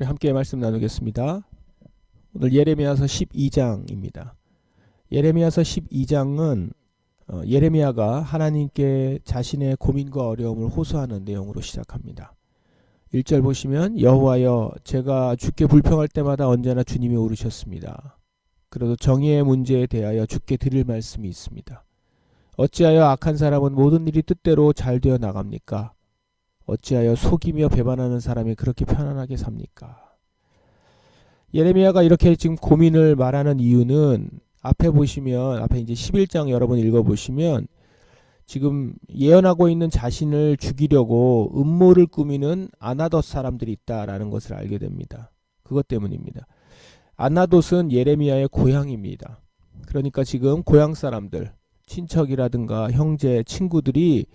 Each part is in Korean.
우리 함께 말씀 나누겠습니다. 오늘 예레미야서 12장입니다. 예레미야서 12장은 예레미야가 하나님께 자신의 고민과 어려움을 호소하는 내용으로 시작합니다. 1절 보시면 여호와여 제가 주께 불평할 때마다 언제나 주님이 오르셨습니다. 그래도 정의의 문제에 대하여 주께 드릴 말씀이 있습니다. 어찌하여 악한 사람은 모든 일이 뜻대로 잘 되어 나갑니까? 어찌하여 속이며 배반하는 사람이 그렇게 편안하게 삽니까? 예레미야가 이렇게 지금 고민을 말하는 이유는 앞에 보시면 앞에 이제 11장 여러분 읽어보시면 지금 예언하고 있는 자신을 죽이려고 음모를 꾸미는 아나돗 사람들이 있다라는 것을 알게 됩니다. 그것 때문입니다. 아나돗은 예레미야의 고향입니다. 그러니까 지금 고향 사람들, 친척이라든가 형제, 친구들이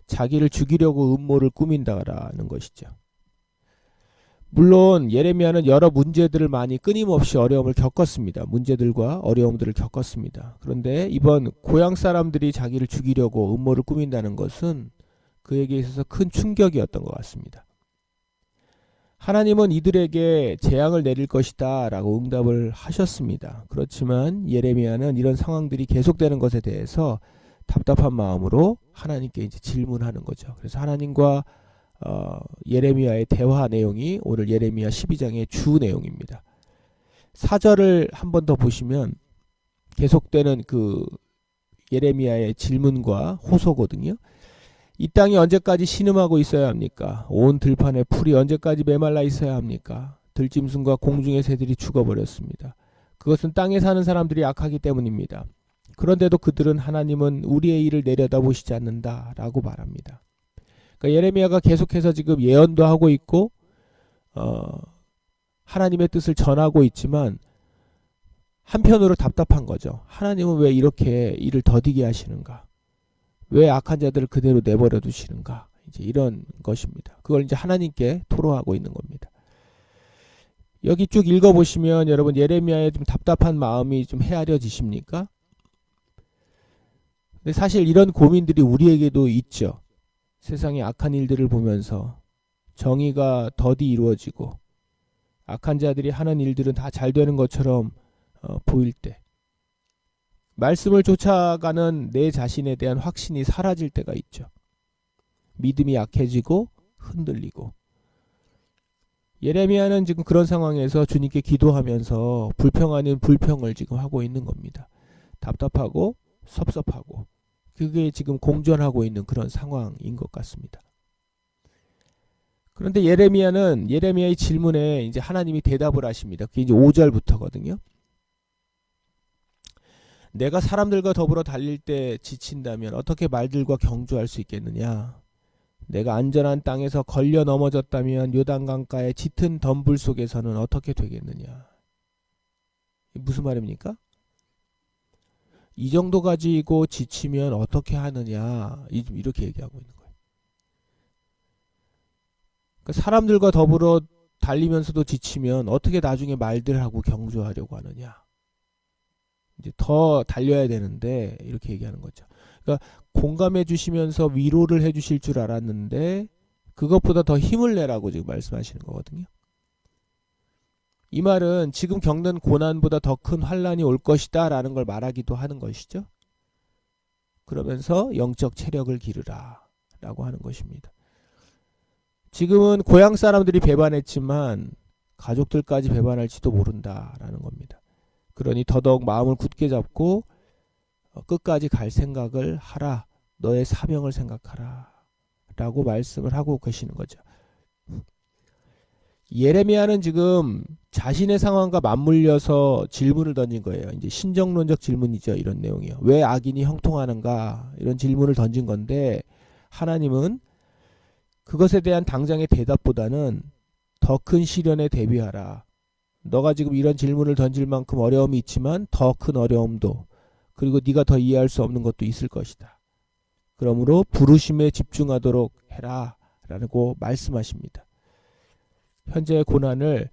자기를 죽이려고 음모를 꾸민다라는 것이죠. 물론 예레미야는 여러 문제들을 많이 끊임없이 어려움을 겪었습니다. 문제들과 어려움들을 겪었습니다. 그런데 이번 고향 사람들이 자기를 죽이려고 음모를 꾸민다는 것은 그에게 있어서 큰 충격이었던 것 같습니다. 하나님은 이들에게 재앙을 내릴 것이다 라고 응답을 하셨습니다. 그렇지만 예레미야는 이런 상황들이 계속되는 것에 대해서 답답한 마음으로 하나님께 이제 질문하는 거죠. 그래서 하나님과 예레미야의 대화 내용이 오늘 예레미야 12장의 주 내용입니다. 4절을 한 번 더 보시면 계속되는 그 예레미야의 질문과 호소거든요. 이 땅이 언제까지 신음하고 있어야 합니까? 온 들판에 풀이 언제까지 메말라 있어야 합니까? 들짐승과 공중의 새들이 죽어버렸습니다. 그것은 땅에 사는 사람들이 악하기 때문입니다. 그런데도 그들은 하나님은 우리의 일을 내려다보시지 않는다라고 말합니다. 그러니까 예레미야가 계속해서 지금 예언도 하고 있고 하나님의 뜻을 전하고 있지만 한편으로 답답한 거죠. 하나님은 왜 이렇게 일을 더디게 하시는가? 왜 악한 자들을 그대로 내버려 두시는가? 이제 이런 것입니다. 그걸 이제 하나님께 토로하고 있는 겁니다. 여기 쭉 읽어보시면 여러분 예레미야의 좀 답답한 마음이 좀 헤아려지십니까? 근데 사실 이런 고민들이 우리에게도 있죠. 세상의 악한 일들을 보면서 정의가 더디 이루어지고 악한 자들이 하는 일들은 다 잘 되는 것처럼 보일 때 말씀을 쫓아가는 내 자신에 대한 확신이 사라질 때가 있죠. 믿음이 약해지고 흔들리고 예레미야는 지금 그런 상황에서 주님께 기도하면서 불평 아닌 불평을 지금 하고 있는 겁니다. 답답하고 섭섭하고 그게 지금 공존하고 있는 그런 상황인 것 같습니다. 그런데 예레미야는 예레미야의 질문에 이제 하나님이 대답을 하십니다. 그게 이제 5절부터거든요. 내가 사람들과 더불어 달릴 때 지친다면 어떻게 말들과 경주할 수 있겠느냐? 내가 안전한 땅에서 걸려 넘어졌다면 요단강가의 짙은 덤불 속에서는 어떻게 되겠느냐? 무슨 말입니까? 이 정도 가지고 지치면 어떻게 하느냐 이렇게 얘기하고 있는 거예요. 그러니까 사람들과 더불어 달리면서도 지치면 어떻게 나중에 말들하고 경주하려고 하느냐. 이제 더 달려야 되는데 이렇게 얘기하는 거죠. 그러니까 공감해 주시면서 위로를 해 주실 줄 알았는데 그것보다 더 힘을 내라고 지금 말씀하시는 거거든요. 이 말은 지금 겪는 고난보다 더 큰 환란이 올 것이다 라는 걸 말하기도 하는 것이죠. 그러면서 영적 체력을 기르라 라고 하는 것입니다. 지금은 고향 사람들이 배반했지만 가족들까지 배반할지도 모른다 라는 겁니다. 그러니 더더욱 마음을 굳게 잡고 끝까지 갈 생각을 하라. 너의 사명을 생각하라 라고 말씀을 하고 계시는 거죠. 예레미야는 지금 자신의 상황과 맞물려서 질문을 던진 거예요. 이제 신정론적 질문이죠. 이런 내용이요. 왜 악인이 형통하는가? 이런 질문을 던진 건데 하나님은 그것에 대한 당장의 대답보다는 더 큰 시련에 대비하라. 너가 지금 이런 질문을 던질 만큼 어려움이 있지만 더 큰 어려움도 그리고 네가 더 이해할 수 없는 것도 있을 것이다. 그러므로 부르심에 집중하도록 해라 라고 말씀하십니다. 현재의 고난을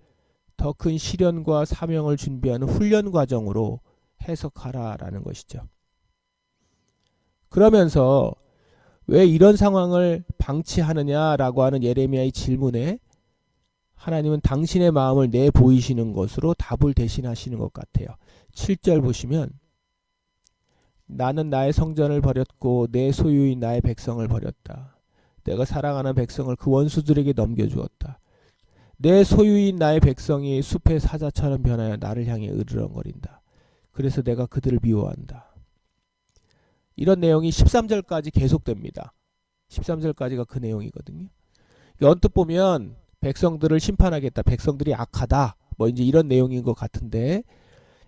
더 큰 시련과 사명을 준비하는 훈련 과정으로 해석하라라는 것이죠. 그러면서 왜 이런 상황을 방치하느냐라고 하는 예레미야의 질문에 하나님은 당신의 마음을 내보이시는 것으로 답을 대신하시는 것 같아요. 7절 보시면 나는 나의 성전을 버렸고 내 소유인 나의 백성을 버렸다. 내가 사랑하는 백성을 그 원수들에게 넘겨주었다. 내 소유인 나의 백성이 숲의 사자처럼 변하여 나를 향해 으르렁거린다. 그래서 내가 그들을 미워한다. 이런 내용이 13절까지 계속됩니다. 13절까지가 그 내용이거든요. 언뜻 보면 백성들을 심판하겠다. 백성들이 악하다. 뭐 이제 이런 내용인 것 같은데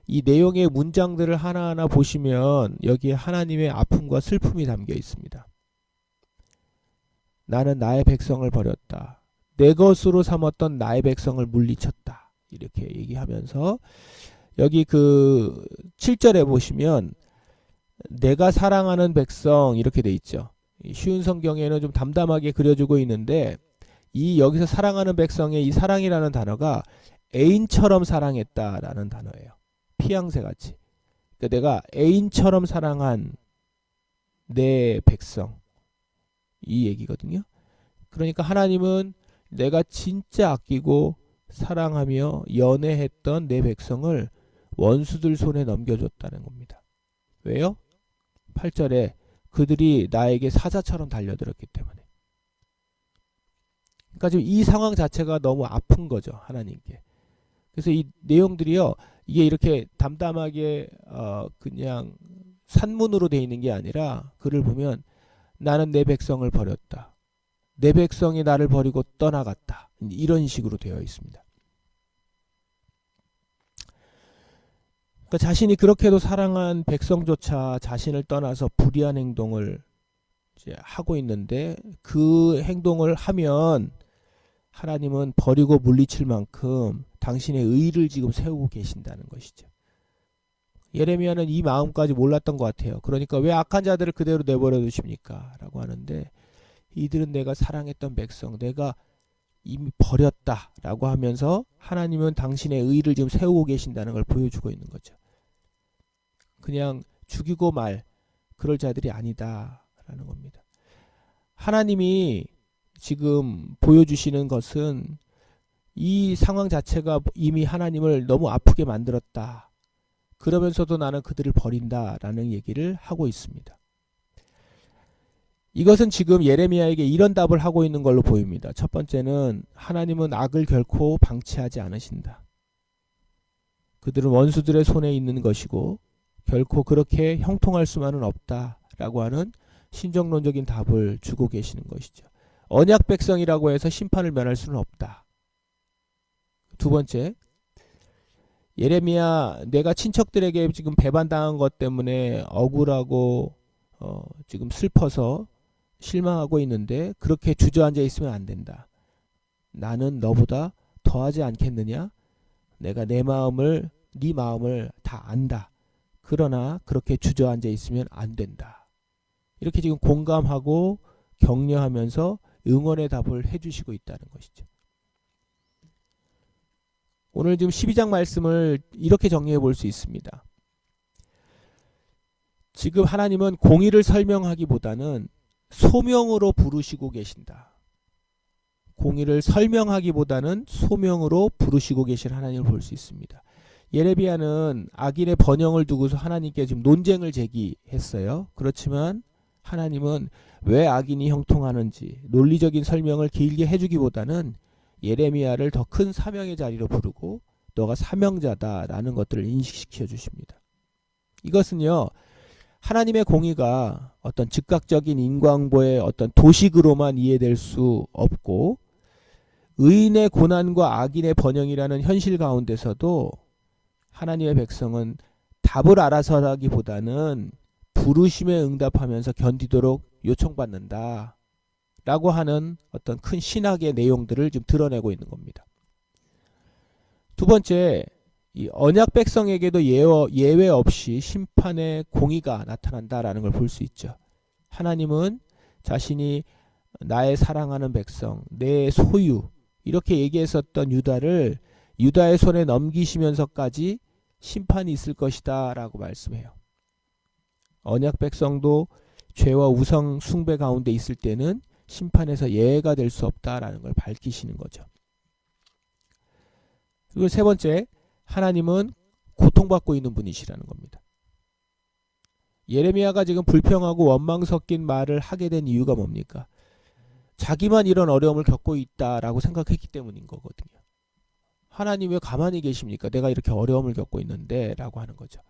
이 내용의 문장들을 하나하나 보시면 여기에 하나님의 아픔과 슬픔이 담겨 있습니다. 나는 나의 백성을 버렸다. 내 것으로 삼았던 나의 백성을 물리쳤다. 이렇게 얘기하면서 여기 그 7절에 보시면 내가 사랑하는 백성 이렇게 돼 있죠. 쉬운 성경에는 좀 담담하게 그려주고 있는데 이 여기서 사랑하는 백성의 이 사랑이라는 단어가 애인처럼 사랑했다라는 단어예요. 피양새 같이. 그러니까 내가 애인처럼 사랑한 내 백성 이 얘기거든요. 그러니까 하나님은 내가 진짜 아끼고 사랑하며 연애했던 내 백성을 원수들 손에 넘겨줬다는 겁니다. 왜요? 8절에 그들이 나에게 사자처럼 달려들었기 때문에. 그러니까 지금 이 상황 자체가 너무 아픈 거죠. 하나님께. 그래서 이 내용들이요. 이게 이렇게 담담하게 그냥 산문으로 돼 있는 게 아니라 글을 보면 나는 내 백성을 버렸다. 내 백성이 나를 버리고 떠나갔다. 이런 식으로 되어 있습니다. 그러니까 자신이 그렇게도 사랑한 백성조차 자신을 떠나서 불의한 행동을 이제 하고 있는데 그 행동을 하면 하나님은 버리고 물리칠 만큼 당신의 의를 지금 세우고 계신다는 것이죠. 예레미야는 이 마음까지 몰랐던 것 같아요. 그러니까 왜 악한 자들을 그대로 내버려 두십니까? 라고 하는데 이들은 내가 사랑했던 백성, 내가 이미 버렸다 라고 하면서 하나님은 당신의 의를 지금 세우고 계신다는 걸 보여주고 있는 거죠. 그냥 죽이고 말 그럴 자들이 아니다 라는 겁니다. 하나님이 지금 보여주시는 것은 이 상황 자체가 이미 하나님을 너무 아프게 만들었다. 그러면서도 나는 그들을 버린다 라는 얘기를 하고 있습니다. 이것은 지금 예레미야에게 이런 답을 하고 있는 걸로 보입니다. 첫 번째는 하나님은 악을 결코 방치하지 않으신다. 그들은 원수들의 손에 있는 것이고 결코 그렇게 형통할 수만은 없다라고 하는 신정론적인 답을 주고 계시는 것이죠. 언약 백성이라고 해서 심판을 면할 수는 없다. 두 번째, 예레미야 내가 친척들에게 지금 배반당한 것 때문에 억울하고 지금 슬퍼서 실망하고 있는데 그렇게 주저앉아 있으면 안 된다. 나는 너보다 더하지 않겠느냐? 내가 내 마음을 네 마음을 다 안다. 그러나 그렇게 주저앉아 있으면 안 된다. 이렇게 지금 공감하고 격려하면서 응원의 답을 해주시고 있다는 것이죠. 오늘 지금 12장 말씀을 이렇게 정리해 볼 수 있습니다. 지금 하나님은 공의를 설명하기보다는 소명으로 부르시고 계신다. 공의를 설명하기보다는 소명으로 부르시고 계신 하나님을 볼 수 있습니다. 예레미야는 악인의 번영을 두고서 하나님께 지금 논쟁을 제기했어요. 그렇지만 하나님은 왜 악인이 형통하는지 논리적인 설명을 길게 해주기보다는 예레미야를 더 큰 사명의 자리로 부르고 너가 사명자다라는 것들을 인식시켜 주십니다. 이것은요. 하나님의 공의가 어떤 즉각적인 인과응보의 어떤 도식으로만 이해될 수 없고 의인의 고난과 악인의 번영이라는 현실 가운데서도 하나님의 백성은 답을 알아서 하기보다는 부르심에 응답하면서 견디도록 요청받는다 라고 하는 어떤 큰 신학의 내용들을 지금 드러내고 있는 겁니다. 두 번째, 이 언약 백성에게도 예외 없이 심판의 공의가 나타난다라는 걸 볼 수 있죠. 하나님은 자신이 나의 사랑하는 백성, 내 소유 이렇게 얘기했었던 유다를 유다의 손에 넘기시면서까지 심판이 있을 것이다 라고 말씀해요. 언약 백성도 죄와 우상 숭배 가운데 있을 때는 심판에서 예외가 될 수 없다라는 걸 밝히시는 거죠. 그리고 세 번째, 하나님은 고통받고 있는 분이시라는 겁니다. 예레미야가 지금 불평하고 원망 섞인 말을 하게 된 이유가 뭡니까? 자기만 이런 어려움을 겪고 있다라고 생각했기 때문인 거거든요. 하나님 왜 가만히 계십니까? 내가 이렇게 어려움을 겪고 있는데 라고 하는 거죠.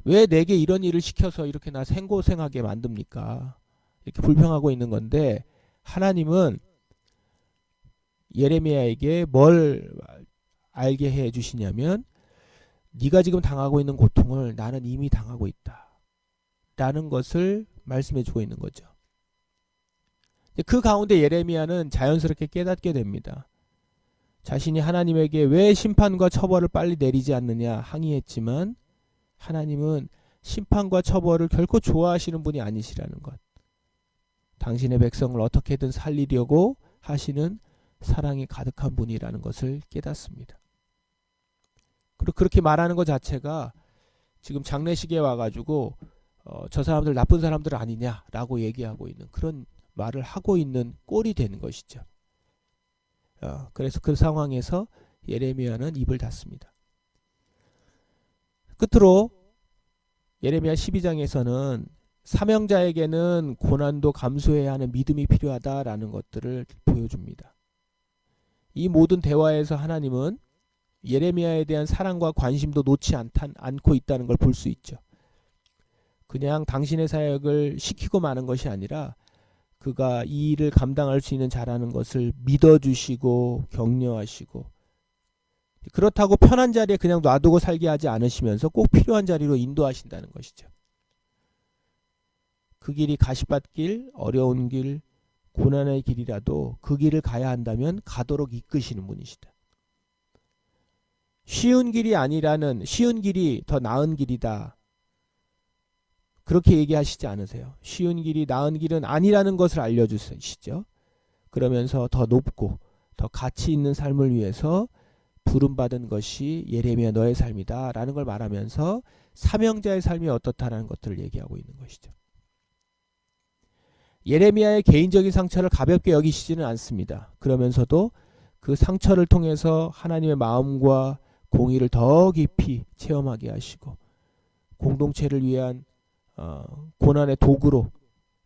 왜 내게 이런 일을 시켜서 이렇게 나 생고생하게 만듭니까? 이렇게 불평하고 있는 건데, 하나님은 예레미야에게 뭘 알게 해 주시냐면, 네가 지금 당하고 있는 고통을 나는 이미 당하고 있다 라는 것을 말씀해 주고 있는 거죠. 그 가운데 예레미야는 자연스럽게 깨닫게 됩니다. 자신이 하나님에게 왜 심판과 처벌을 빨리 내리지 않느냐 항의했지만, 하나님은 심판과 처벌을 결코 좋아하시는 분이 아니시라는 것. 당신의 백성을 어떻게든 살리려고 하시는 사랑이 가득한 분이라는 것을 깨닫습니다. 그리고 그렇게 말하는 것 자체가 지금 장례식에 와가지고 저 사람들 나쁜 사람들 아니냐라고 얘기하고 있는 그런 말을 하고 있는 꼴이 되는 것이죠. 그래서 그 상황에서 예레미야는 입을 닫습니다. 끝으로 예레미야 12장에서는 사명자에게는 고난도 감수해야 하는 믿음이 필요하다라는 것들을 보여줍니다. 이 모든 대화에서 하나님은 예레미야에 대한 사랑과 관심도 놓지 않고 있다는 걸 볼 수 있죠. 그냥 당신의 사역을 시키고 마는 것이 아니라 그가 이 일을 감당할 수 있는 자라는 것을 믿어주시고 격려하시고, 그렇다고 편한 자리에 그냥 놔두고 살게 하지 않으시면서 꼭 필요한 자리로 인도하신다는 것이죠. 그 길이 가시밭길, 어려운 길, 고난의 길이라도 그 길을 가야 한다면 가도록 이끄시는 분이시다. 쉬운 길이 더 나은 길이다, 그렇게 얘기하시지 않으세요. 쉬운 길이 나은 길은 아니라는 것을 알려주시죠. 그러면서 더 높고 더 가치 있는 삶을 위해서 부름받은 것이 예레미야 너의 삶이다 라는 걸 말하면서 사명자의 삶이 어떻다라는 것들을 얘기하고 있는 것이죠. 예레미야의 개인적인 상처를 가볍게 여기시지는 않습니다. 그러면서도 그 상처를 통해서 하나님의 마음과 공의를 더 깊이 체험하게 하시고, 공동체를 위한 고난의 도구로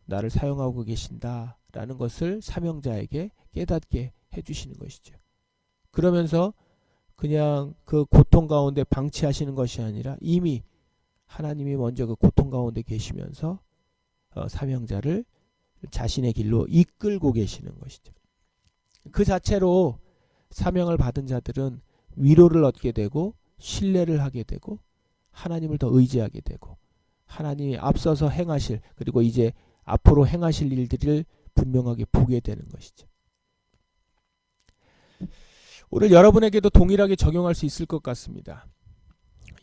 나를 사용하고 계신다라는 것을 사명자에게 깨닫게 해주시는 것이죠. 그러면서 그냥 그 고통 가운데 방치하시는 것이 아니라 이미 하나님이 먼저 그 고통 가운데 계시면서 사명자를 자신의 길로 이끌고 계시는 것이죠. 그 자체로 사명을 받은 자들은 위로를 얻게 되고 신뢰를 하게 되고 하나님을 더 의지하게 되고 하나님이 앞서서 행하실, 그리고 이제 앞으로 행하실 일들을 분명하게 보게 되는 것이죠. 오늘 여러분에게도 동일하게 적용할 수 있을 것 같습니다.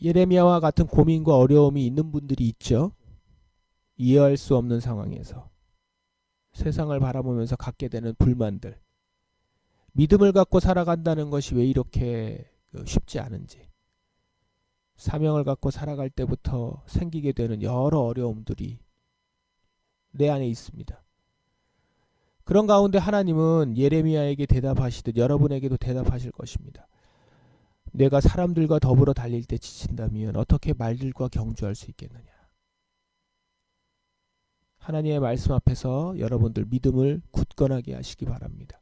예레미야와 같은 고민과 어려움이 있는 분들이 있죠. 이해할 수 없는 상황에서 세상을 바라보면서 갖게 되는 불만들, 믿음을 갖고 살아간다는 것이 왜 이렇게 쉽지 않은지, 사명을 갖고 살아갈 때부터 생기게 되는 여러 어려움들이 내 안에 있습니다. 그런 가운데 하나님은 예레미야에게 대답하시듯 여러분에게도 대답하실 것입니다. 내가 사람들과 더불어 달릴 때 지친다면 어떻게 말들과 경주할 수 있겠느냐. 하나님의 말씀 앞에서 여러분들 믿음을 굳건하게 하시기 바랍니다.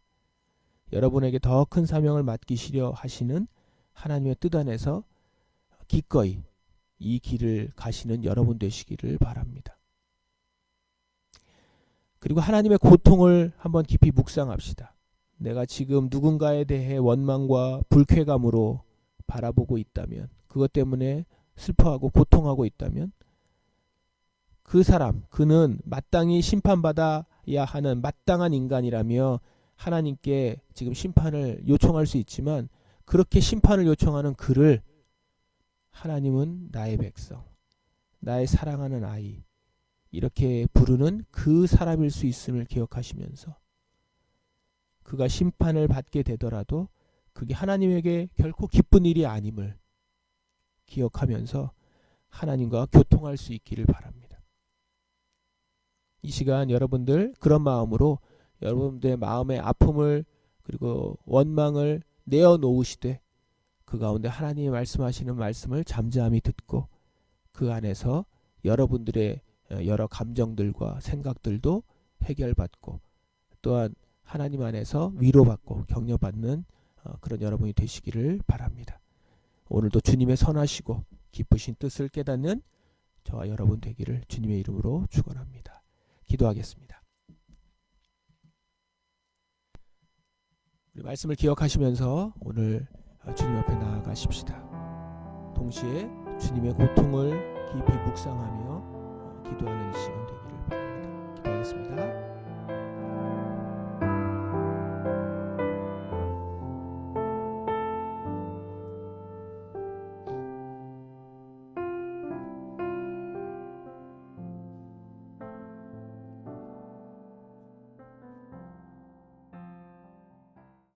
여러분에게 더 큰 사명을 맡기시려 하시는 하나님의 뜻 안에서 기꺼이 이 길을 가시는 여러분 되시기를 바랍니다. 그리고 하나님의 고통을 한번 깊이 묵상합시다. 내가 지금 누군가에 대해 원망과 불쾌감으로 바라보고 있다면, 그것 때문에 슬퍼하고 고통하고 있다면, 그 사람, 그는 마땅히 심판받아야 하는 마땅한 인간이라며 하나님께 지금 심판을 요청할 수 있지만, 그렇게 심판을 요청하는 그를 하나님은 나의 백성, 나의 사랑하는 아이, 이렇게 부르는 그 사람일 수 있음을 기억하시면서, 그가 심판을 받게 되더라도 그게 하나님에게 결코 기쁜 일이 아님을 기억하면서 하나님과 교통할 수 있기를 바랍니다. 이 시간 여러분들 그런 마음으로 여러분들의 마음의 아픔을 그리고 원망을 내어놓으시되 그 가운데 하나님이 말씀하시는 말씀을 잠잠히 듣고 그 안에서 여러분들의 여러 감정들과 생각들도 해결받고 또한 하나님 안에서 위로받고 격려받는 그런 여러분이 되시기를 바랍니다. 오늘도 주님의 선하시고 기쁘신 뜻을 깨닫는 저와 여러분 되기를 주님의 이름으로 축원합니다. 기도하겠습니다. 우리 말씀을 기억하시면서 오늘 주님 앞에 나아가십시다. 동시에 주님의 고통을 깊이 묵상하며 기도하는 시간 되기를 바랍니다. 기도하겠습니다.